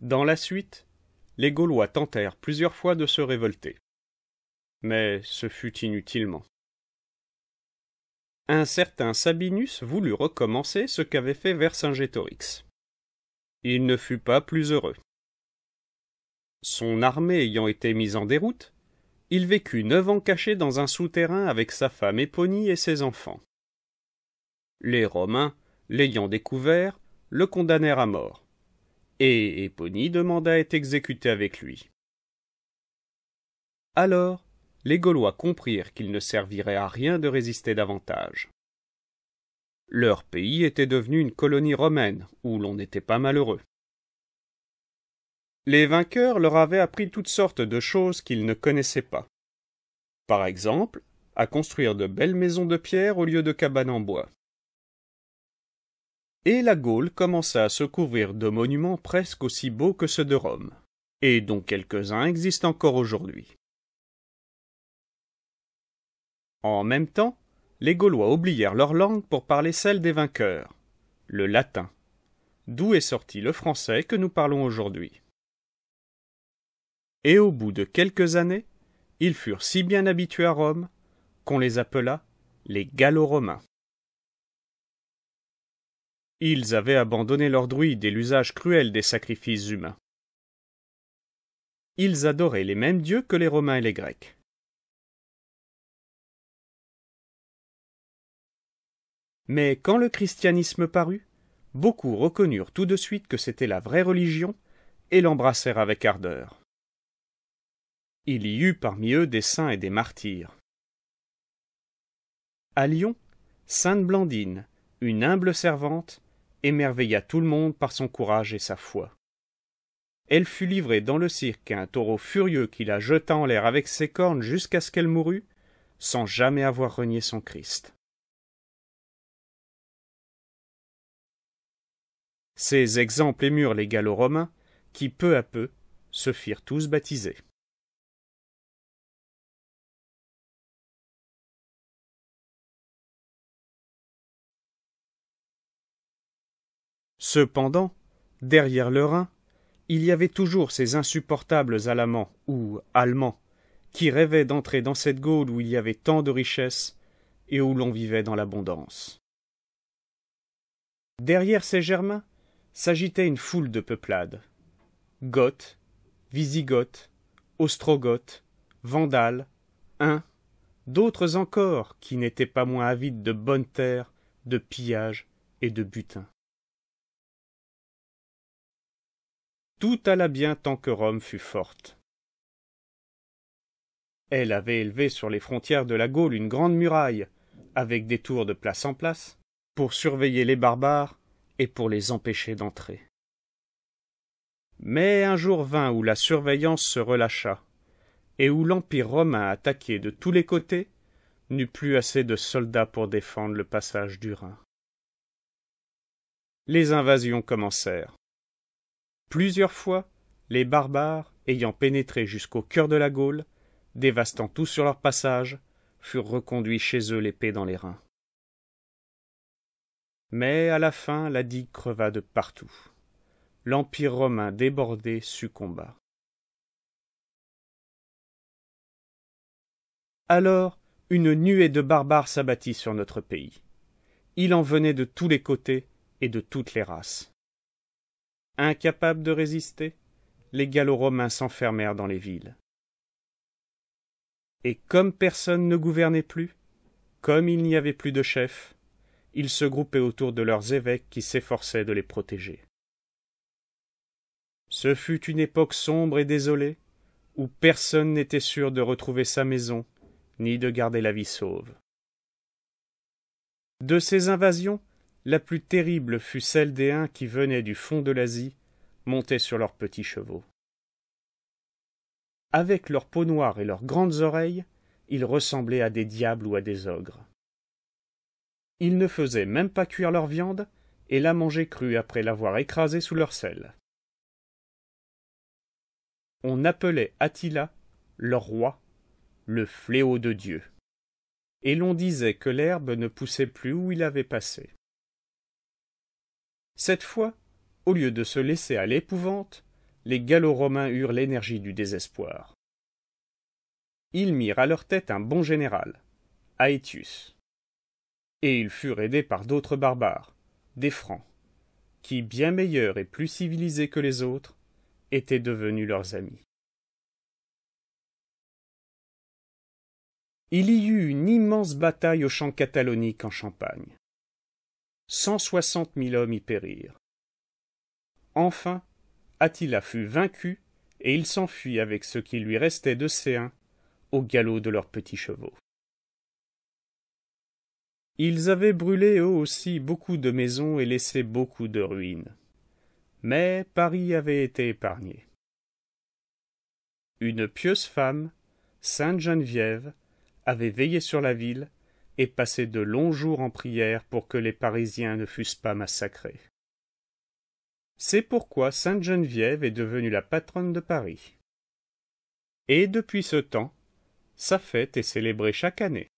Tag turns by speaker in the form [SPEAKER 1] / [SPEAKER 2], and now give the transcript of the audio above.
[SPEAKER 1] Dans la suite, les Gaulois tentèrent plusieurs fois de se révolter. Mais ce fut inutilement. Un certain Sabinus voulut recommencer ce qu'avait fait Vercingétorix. Il ne fut pas plus heureux. Son armée ayant été mise en déroute, il vécut 9 ans caché dans un souterrain avec sa femme Éponie et ses enfants. Les Romains, l'ayant découvert, le condamnèrent à mort, et Éponie demanda à être exécutée avec lui. Alors, les Gaulois comprirent qu'il ne servirait à rien de résister davantage. Leur pays était devenu une colonie romaine, où l'on n'était pas malheureux. Les vainqueurs leur avaient appris toutes sortes de choses qu'ils ne connaissaient pas. Par exemple, à construire de belles maisons de pierre au lieu de cabanes en bois. Et la Gaule commença à se couvrir de monuments presque aussi beaux que ceux de Rome, et dont quelques-uns existent encore aujourd'hui. En même temps, les Gaulois oublièrent leur langue pour parler celle des vainqueurs, le latin, d'où est sorti le français que nous parlons aujourd'hui. Et au bout de quelques années, ils furent si bien habitués à Rome qu'on les appela les Gallo-Romains. Ils avaient abandonné leur druide et l'usage cruel des sacrifices humains. Ils adoraient les mêmes dieux que les Romains et les Grecs. Mais quand le christianisme parut, beaucoup reconnurent tout de suite que c'était la vraie religion et l'embrassèrent avec ardeur. Il y eut parmi eux des saints et des martyrs. À Lyon, sainte Blandine, une humble servante, émerveilla tout le monde par son courage et sa foi. Elle fut livrée dans le cirque à un taureau furieux qui la jeta en l'air avec ses cornes jusqu'à ce qu'elle mourût, sans jamais avoir renié son Christ. Ces exemples émurent les Gallo-Romains, qui peu à peu se firent tous baptiser. Cependant, derrière le Rhin, il y avait toujours ces insupportables Alamans, ou Allemands, qui rêvaient d'entrer dans cette Gaule où il y avait tant de richesses et où l'on vivait dans l'abondance. Derrière ces Germains s'agitait une foule de peuplades. Goths, Wisigoths, Ostrogoths, Vandales, Huns, d'autres encore qui n'étaient pas moins avides de bonnes terres, de pillages et de butin. Tout alla bien tant que Rome fut forte. Elle avait élevé sur les frontières de la Gaule une grande muraille, avec des tours de place en place, pour surveiller les barbares et pour les empêcher d'entrer. Mais un jour vint où la surveillance se relâcha, et où l'Empire romain attaqué de tous les côtés n'eut plus assez de soldats pour défendre le passage du Rhin. Les invasions commencèrent. Plusieurs fois, les barbares, ayant pénétré jusqu'au cœur de la Gaule, dévastant tout sur leur passage, furent reconduits chez eux l'épée dans les reins. Mais à la fin, la digue creva de partout. L'Empire romain débordé succomba. Alors, une nuée de barbares s'abattit sur notre pays. Il en venait de tous les côtés et de toutes les races. Incapables de résister, les Gallo-Romains s'enfermèrent dans les villes. Et comme personne ne gouvernait plus, comme il n'y avait plus de chefs, ils se groupaient autour de leurs évêques qui s'efforçaient de les protéger. Ce fut une époque sombre et désolée, où personne n'était sûr de retrouver sa maison, ni de garder la vie sauve. De ces invasions, la plus terrible fut celle des Huns qui venaient du fond de l'Asie, montés sur leurs petits chevaux. Avec leur peau noire et leurs grandes oreilles, ils ressemblaient à des diables ou à des ogres. Ils ne faisaient même pas cuire leur viande et la mangeaient crue après l'avoir écrasée sous leur selle. On appelait Attila, leur roi, le fléau de Dieu, et l'on disait que l'herbe ne poussait plus où il avait passé. Cette fois, au lieu de se laisser à l'épouvante, les Gallo-Romains eurent l'énergie du désespoir. Ils mirent à leur tête un bon général, Aetius. Et ils furent aidés par d'autres barbares, des Francs, qui, bien meilleurs et plus civilisés que les autres, étaient devenus leurs amis. Il y eut une immense bataille au champ catalonique en Champagne. 160 000 hommes y périrent. Enfin, Attila fut vaincu et il s'enfuit avec ce qui lui restait de Séens au galop de leurs petits chevaux. Ils avaient brûlé eux aussi beaucoup de maisons et laissé beaucoup de ruines. Mais Paris avait été épargné. Une pieuse femme, Sainte Geneviève, avait veillé sur la ville et passé de longs jours en prière pour que les Parisiens ne fussent pas massacrés. C'est pourquoi Sainte Geneviève est devenue la patronne de Paris. Et depuis ce temps, sa fête est célébrée chaque année.